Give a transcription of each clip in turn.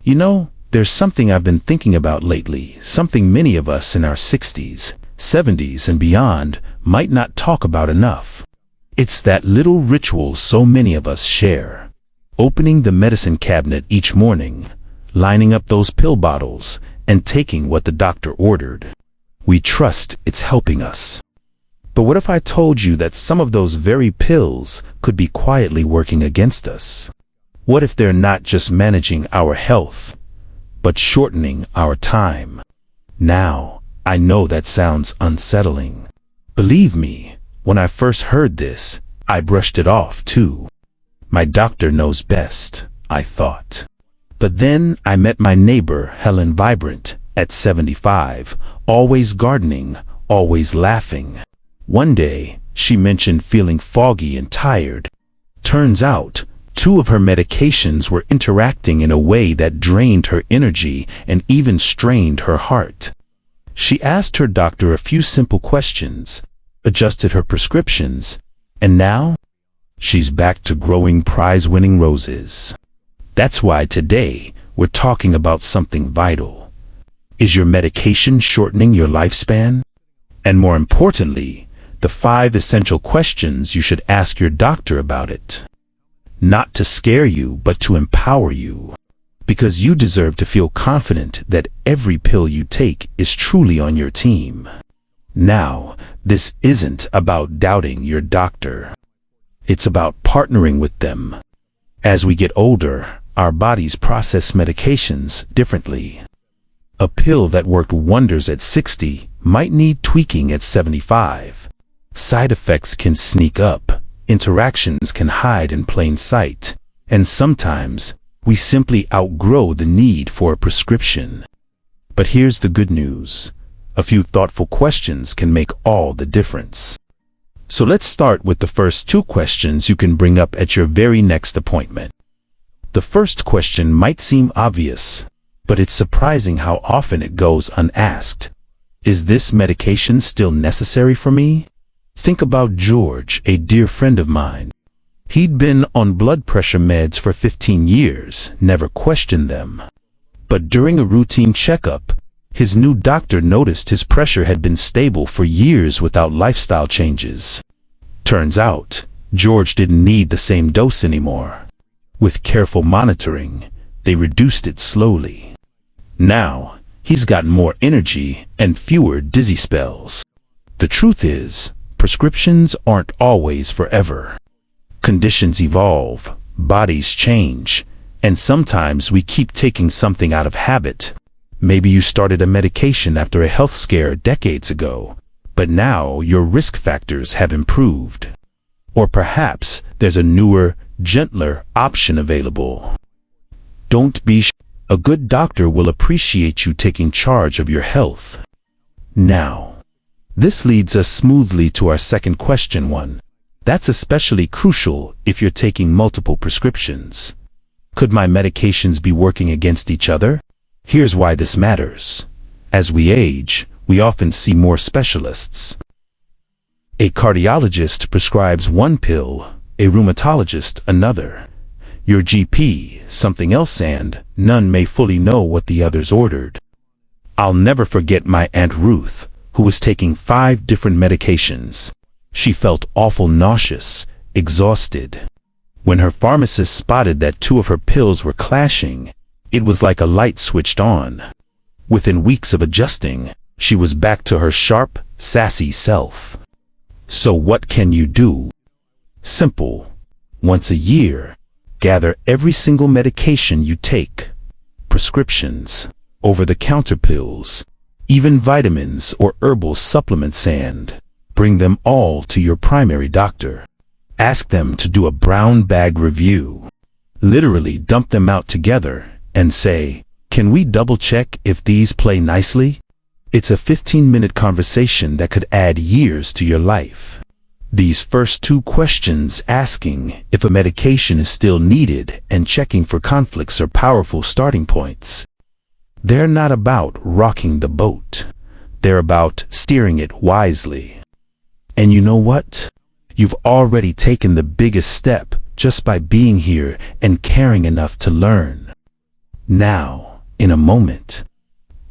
You know, there's something I've been thinking about lately, something many of us in our 60s, 70s, and beyond might not talk about enough. It's that little ritual so many of us share. Opening the medicine cabinet each morning, lining up those pill bottles, and taking what the doctor ordered. We trust it's helping us. But what if I told you that some of those very pills could be quietly working against us? What if they're not just managing our health, but shortening our time? Now, I know that sounds unsettling. Believe me, when I first heard this, I brushed it off too. My doctor knows best, I thought. But then I met my neighbor, Helen, vibrant, at 75, always gardening, always laughing. One day, she mentioned feeling foggy and tired. Turns out, 2 of her medications were interacting in a way that drained her energy and even strained her heart. She asked her doctor a few simple questions, adjusted her prescriptions, and now, she's back to growing prize-winning roses. That's why today, we're talking about something vital. Is your medication shortening your lifespan? And more importantly, the 5 essential questions you should ask your doctor about it. Not to scare you, but to empower you. Because you deserve to feel confident that every pill you take is truly on your team. Now, this isn't about doubting your doctor. It's about partnering with them. As we get older, our bodies process medications differently. A pill that worked wonders at 60 might need tweaking at 75. Side effects can sneak up, interactions can hide in plain sight, and sometimes we simply outgrow the need for a prescription. But here's the good news. A few thoughtful questions can make all the difference. So let's start with the first 2 questions you can bring up at your very next appointment. The first question might seem obvious, but it's surprising how often it goes unasked. Is this medication still necessary for me? Think about George, a dear friend of mine. He'd been on blood pressure meds for 15 years, never questioned them. But during a routine checkup, his new doctor noticed his pressure had been stable for years without lifestyle changes. Turns out, George didn't need the same dose anymore. With careful monitoring, they reduced it slowly. Now, he's got more energy and fewer dizzy spells. The truth is, prescriptions aren't always forever. Conditions evolve, bodies change, and sometimes we keep taking something out of habit. Maybe you started a medication after a health scare decades ago, but now your risk factors have improved. Or perhaps there's a newer, gentler option available. Don't be shy. A good doctor will appreciate you taking charge of your health. Now, this leads us smoothly to our second question one. That's especially crucial if you're taking multiple prescriptions. Could my medications be working against each other? Here's why this matters. As we age, we often see more specialists. A cardiologist prescribes one pill, a rheumatologist another. Your GP, something else, and none may fully know what the others ordered. I'll never forget my Aunt Ruth, who was taking 5 different medications. She felt awful nauseous, exhausted. When her pharmacist spotted that 2 of her pills were clashing, it was like a light switched on. Within weeks of adjusting, she was back to her sharp, sassy self. So what can you do? Simple. Once a year, gather every single medication you take. Prescriptions, over-the-counter pills, even vitamins or herbal supplements, and bring them all to your primary doctor. Ask them to do a brown bag review. Literally dump them out together and say, "Can we double-check if these play nicely?" It's a 15-minute conversation that could add years to your life. These first 2 questions, asking if a medication is still needed and checking for conflicts, are powerful starting points. They're not about rocking the boat. They're about steering it wisely. And you know what? You've already taken the biggest step just by being here and caring enough to learn. Now, in a moment.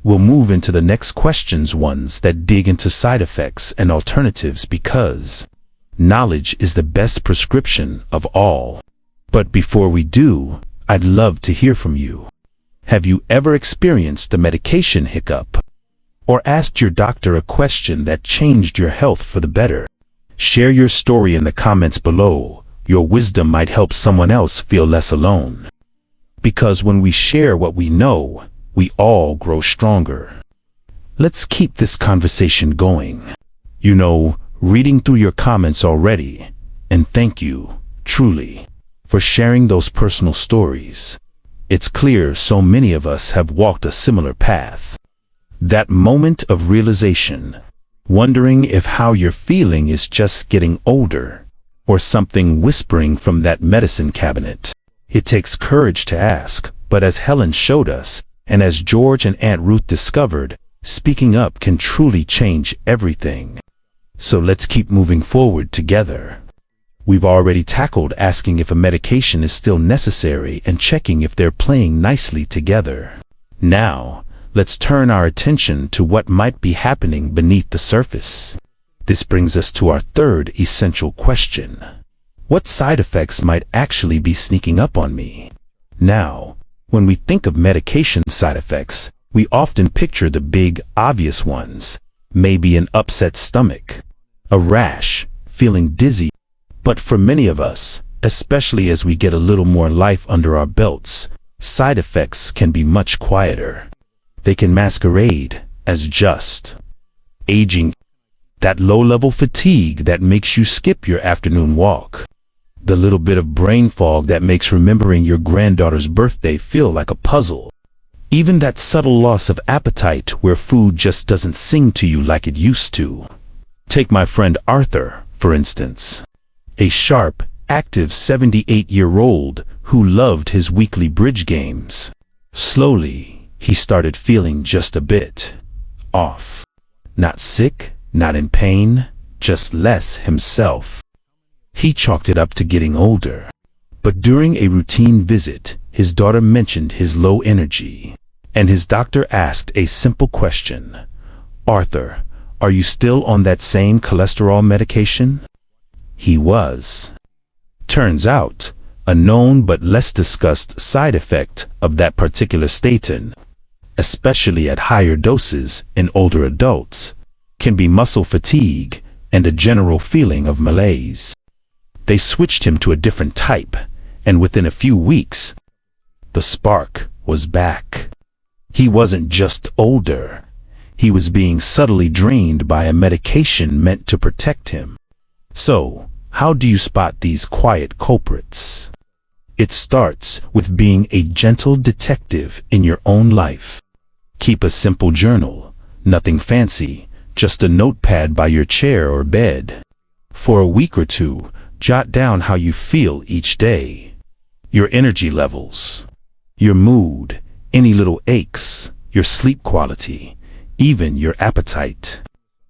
We'll move into the next questions, ones that dig into side effects and alternatives, because knowledge is the best prescription of all. But before we do, I'd love to hear from you. Have you ever experienced a medication hiccup? Or asked your doctor a question that changed your health for the better? Share your story in the comments below. Your wisdom might help someone else feel less alone. Because when we share what we know, we all grow stronger. Let's keep this conversation going. You know, reading through your comments already, and thank you, truly, for sharing those personal stories. It's clear so many of us have walked a similar path. That moment of realization, wondering if how you're feeling is just getting older, or something whispering from that medicine cabinet. It takes courage to ask, but as Helen showed us, and as George and Aunt Ruth discovered, speaking up can truly change everything. So let's keep moving forward together. We've already tackled asking if a medication is still necessary and checking if they're playing nicely together. Now, let's turn our attention to what might be happening beneath the surface. This brings us to our third essential question. What side effects might actually be sneaking up on me? Now, when we think of medication side effects, we often picture the big, obvious ones. Maybe an upset stomach, a rash, feeling dizzy. But for many of us, especially as we get a little more life under our belts, side effects can be much quieter. They can masquerade as just aging, that low-level fatigue that makes you skip your afternoon walk, the little bit of brain fog that makes remembering your granddaughter's birthday feel like a puzzle, even that subtle loss of appetite where food just doesn't sing to you like it used to. Take my friend Arthur, for instance. A sharp, active 78-year-old who loved his weekly bridge games. Slowly, he started feeling just a bit off. Not sick, not in pain, just less himself. He chalked it up to getting older. But during a routine visit, his daughter mentioned his low energy, and his doctor asked a simple question. "Arthur, are you still on that same cholesterol medication?" He was. Turns out, a known but less discussed side effect of that particular statin, especially at higher doses in older adults, can be muscle fatigue and a general feeling of malaise. They switched him to a different type, and within a few weeks, the spark was back. He wasn't just older, he was being subtly drained by a medication meant to protect him. So, how do you spot these quiet culprits? It starts with being a gentle detective in your own life. Keep a simple journal, nothing fancy, just a notepad by your chair or bed. For a week or two, jot down how you feel each day. Your energy levels, your mood, any little aches, your sleep quality, even your appetite.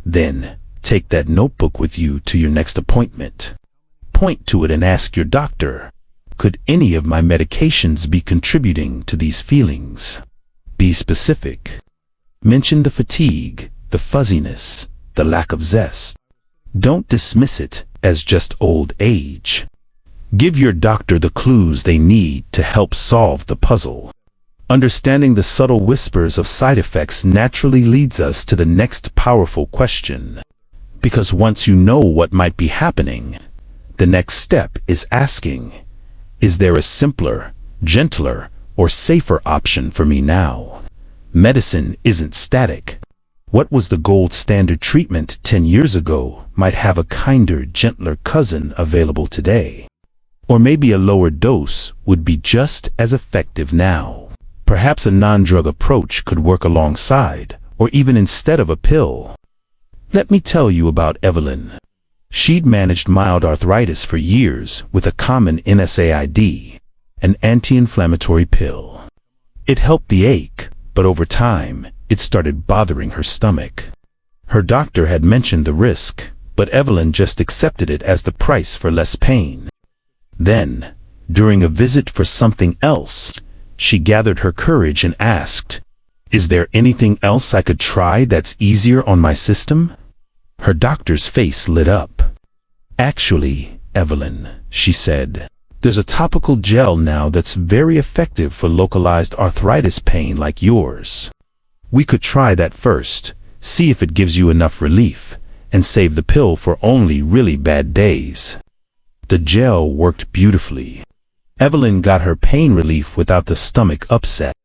Then, take that notebook with you to your next appointment. Point to it and ask your doctor, could any of my medications be contributing to these feelings? Be specific. Mention the fatigue, the fuzziness, the lack of zest. Don't dismiss it as just old age. Give your doctor the clues they need to help solve the puzzle. Understanding the subtle whispers of side effects naturally leads us to the next powerful question. Because once you know what might be happening, the next step is asking, is there a simpler, gentler, or safer option for me now? Medicine isn't static. What was the gold standard treatment 10 years ago might have a kinder, gentler cousin available today. Or maybe a lower dose would be just as effective now. Perhaps a non-drug approach could work alongside, or even instead of a pill. Let me tell you about Evelyn. She'd managed mild arthritis for years with a common NSAID, an anti-inflammatory pill. It helped the ache, but over time, it started bothering her stomach. Her doctor had mentioned the risk, but Evelyn just accepted it as the price for less pain. Then, during a visit for something else, she gathered her courage and asked, "Is there anything else I could try that's easier on my system?" Her doctor's face lit up. "Actually, Evelyn," she said, "there's a topical gel now that's very effective for localized arthritis pain like yours. We could try that first, see if it gives you enough relief, and save the pill for only really bad days." The gel worked beautifully. Evelyn got her pain relief without the stomach upset.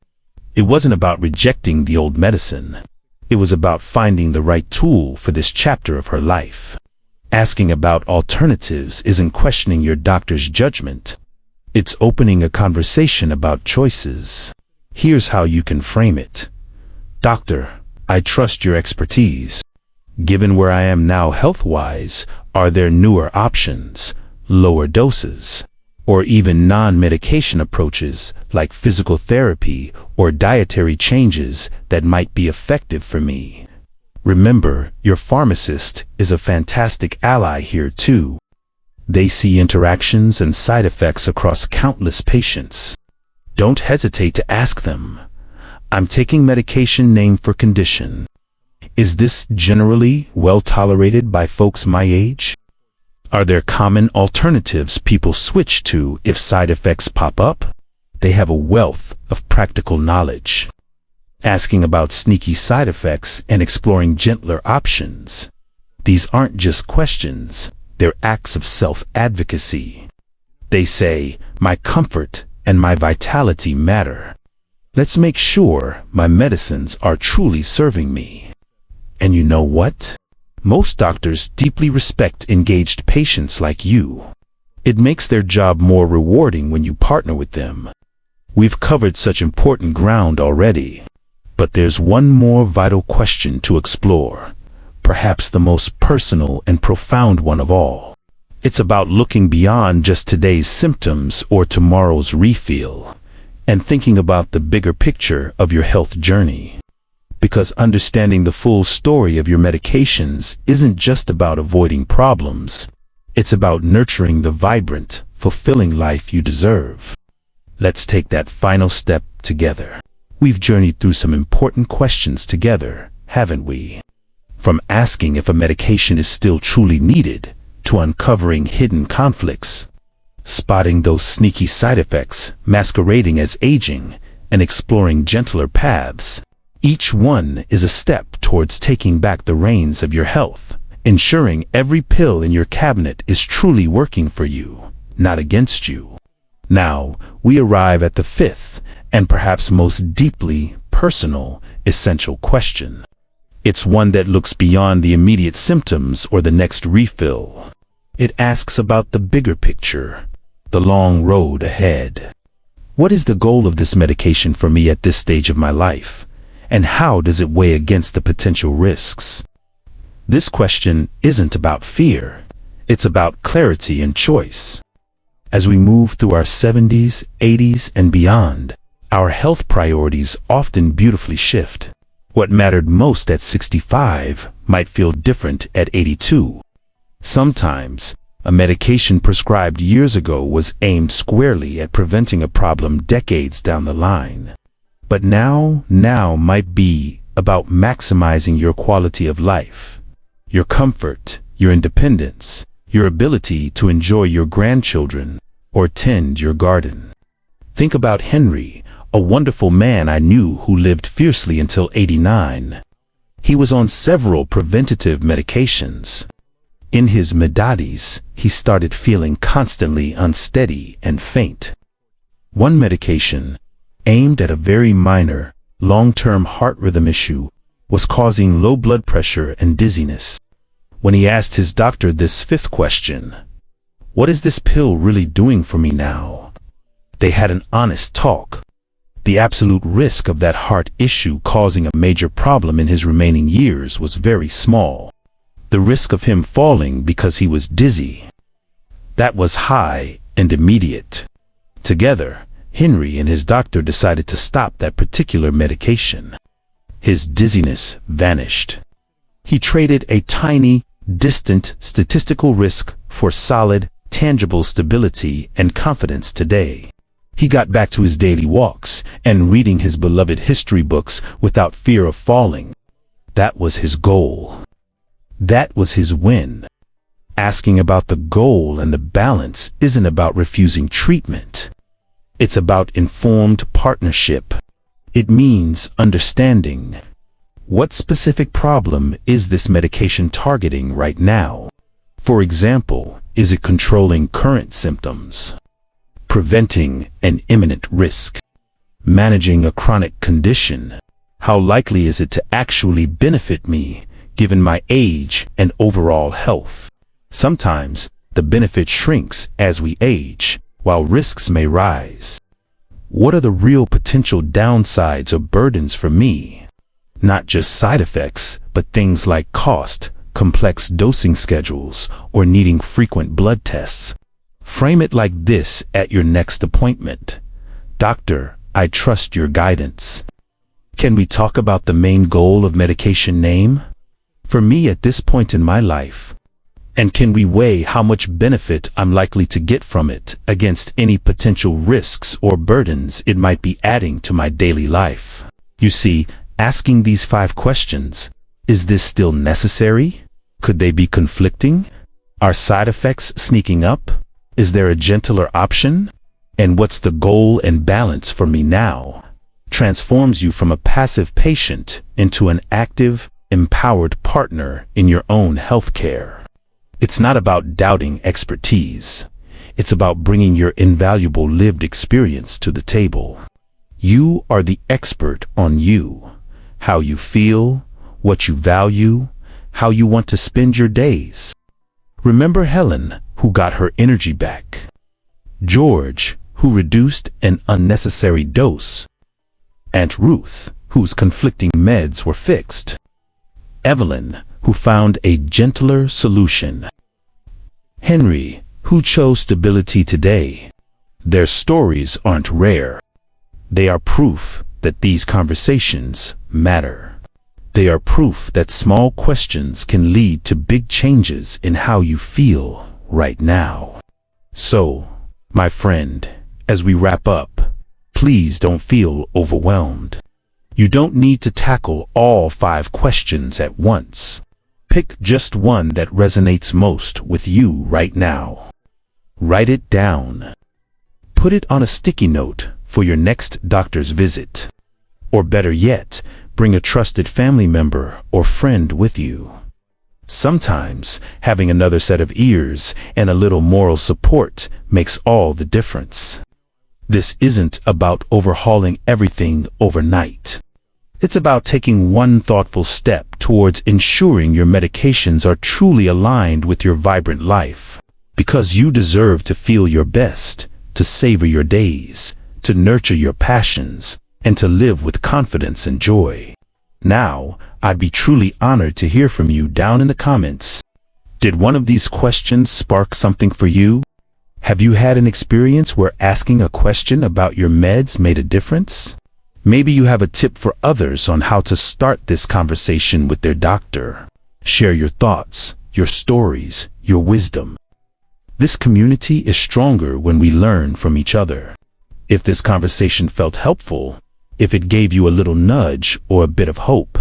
It wasn't about rejecting the old medicine. It was about finding the right tool for this chapter of her life. Asking about alternatives isn't questioning your doctor's judgment. It's opening a conversation about choices. Here's how you can frame it. "Doctor, I trust your expertise. Given where I am now health-wise, are there newer options, lower doses, or even non-medication approaches like physical therapy or dietary changes that might be effective for me?" Remember, your pharmacist is a fantastic ally here too. They see interactions and side effects across countless patients. Don't hesitate to ask them, "I'm taking medication named for condition. Is this generally well tolerated by folks my age? Are there common alternatives people switch to if side effects pop up?" They have a wealth of practical knowledge. Asking about sneaky side effects and exploring gentler options. These aren't just questions, they're acts of self-advocacy. They say, "My comfort and my vitality matter. Let's make sure my medicines are truly serving me." And you know what? Most doctors deeply respect engaged patients like you. It makes their job more rewarding when you partner with them. We've covered such important ground already, but there's one more vital question to explore, perhaps the most personal and profound one of all. It's about looking beyond just today's symptoms or tomorrow's refill, and thinking about the bigger picture of your health journey. Because understanding the full story of your medications isn't just about avoiding problems. It's about nurturing the vibrant, fulfilling life you deserve. Let's take that final step together. We've journeyed through some important questions together, haven't we? From asking if a medication is still truly needed, to uncovering hidden conflicts, spotting those sneaky side effects masquerading as aging, and exploring gentler paths. Each one is a step towards taking back the reins of your health, ensuring every pill in your cabinet is truly working for you, not against you. Now, we arrive at the fifth, and perhaps most deeply personal, essential question. It's one that looks beyond the immediate symptoms or the next refill. It asks about the bigger picture, the long road ahead. What is the goal of this medication for me at this stage of my life? And how does it weigh against the potential risks? This question isn't about fear. It's about clarity and choice. As we move through our 70s, 80s, and beyond, our health priorities often beautifully shift. What mattered most at 65 might feel different at 82. Sometimes, a medication prescribed years ago was aimed squarely at preventing a problem decades down the line. But now might be about maximizing your quality of life, your comfort, your independence, your ability to enjoy your grandchildren or tend your garden. Think about Henry, a wonderful man I knew who lived fiercely until 89. He was on several preventative medications. In his mid-80s, he started feeling constantly unsteady and faint. One medication, aimed at a very minor, long-term heart rhythm issue, was causing low blood pressure and dizziness. When he asked his doctor this fifth question, "What is this pill really doing for me now?" they had an honest talk. The absolute risk of that heart issue causing a major problem in his remaining years was very small. The risk of him falling because he was dizzy, that was high and immediate. Together, Henry and his doctor decided to stop that particular medication. His dizziness vanished. He traded a tiny, distant statistical risk for solid, tangible stability and confidence today. He got back to his daily walks and reading his beloved history books without fear of falling. That was his goal. That was his win. Asking about the goal and the balance isn't about refusing treatment. It's about informed partnership. It means understanding. What specific problem is this medication targeting right now? For example, is it controlling current symptoms? Preventing an imminent risk? Managing a chronic condition? How likely is it to actually benefit me, given my age and overall health? Sometimes, the benefit shrinks as we age, while risks may rise. What are the real potential downsides or burdens for me? Not just side effects, but things like cost, complex dosing schedules, or needing frequent blood tests. Frame it like this at your next appointment. Doctor, I trust your guidance. Can we talk about the main goal of medication name? For me at this point in my life. And can we weigh how much benefit I'm likely to get from it against any potential risks or burdens it might be adding to my daily life? You see, asking these 5 questions, is this still necessary? Could they be conflicting? Are side effects sneaking up? Is there a gentler option? And what's the goal and balance for me now? Transforms you from a passive patient into an active, empowered partner in your own healthcare. It's not about doubting expertise. It's about bringing your invaluable lived experience to the table. You are the expert on you, how you feel, what you value, how you want to spend your days. Remember Helen, who got her energy back. George, who reduced an unnecessary dose. Aunt Ruth, whose conflicting meds were fixed. Evelyn, who found a gentler solution. Henry, who chose stability today. Their stories aren't rare. They are proof that these conversations matter. They are proof that small questions can lead to big changes in how you feel right now. So, my friend, as we wrap up, please don't feel overwhelmed. You don't need to tackle all 5 questions at once. Pick just one that resonates most with you right now. Write it down. Put it on a sticky note for your next doctor's visit. Or better yet, bring a trusted family member or friend with you. Sometimes, having another set of ears and a little moral support makes all the difference. This isn't about overhauling everything overnight. It's about taking one thoughtful step towards ensuring your medications are truly aligned with your vibrant life. Because you deserve to feel your best, to savor your days, to nurture your passions, and to live with confidence and joy. Now, I'd be truly honored to hear from you down in the comments. Did one of these questions spark something for you? Have you had an experience where asking a question about your meds made a difference? Maybe you have a tip for others on how to start this conversation with their doctor. Share your thoughts, your stories, your wisdom. This community is stronger when we learn from each other. If this conversation felt helpful, if it gave you a little nudge or a bit of hope,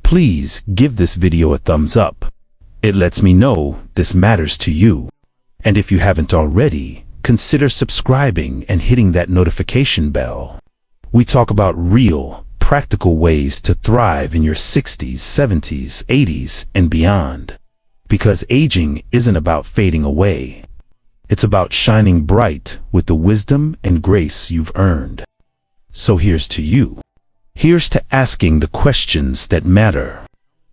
please give this video a thumbs up. It lets me know this matters to you. And if you haven't already, consider subscribing and hitting that notification bell. We talk about real, practical ways to thrive in your 60s, 70s, 80s, and beyond. Because aging isn't about fading away. It's about shining bright with the wisdom and grace you've earned. So here's to you. Here's to asking the questions that matter.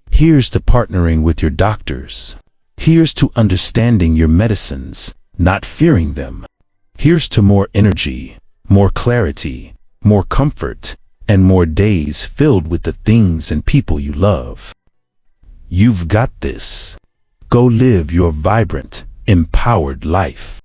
Here's to partnering with your doctors. Here's to understanding your medicines, not fearing them. Here's to more energy, more clarity, more comfort, and more days filled with the things and people you love. You've got this. Go live your vibrant, empowered life.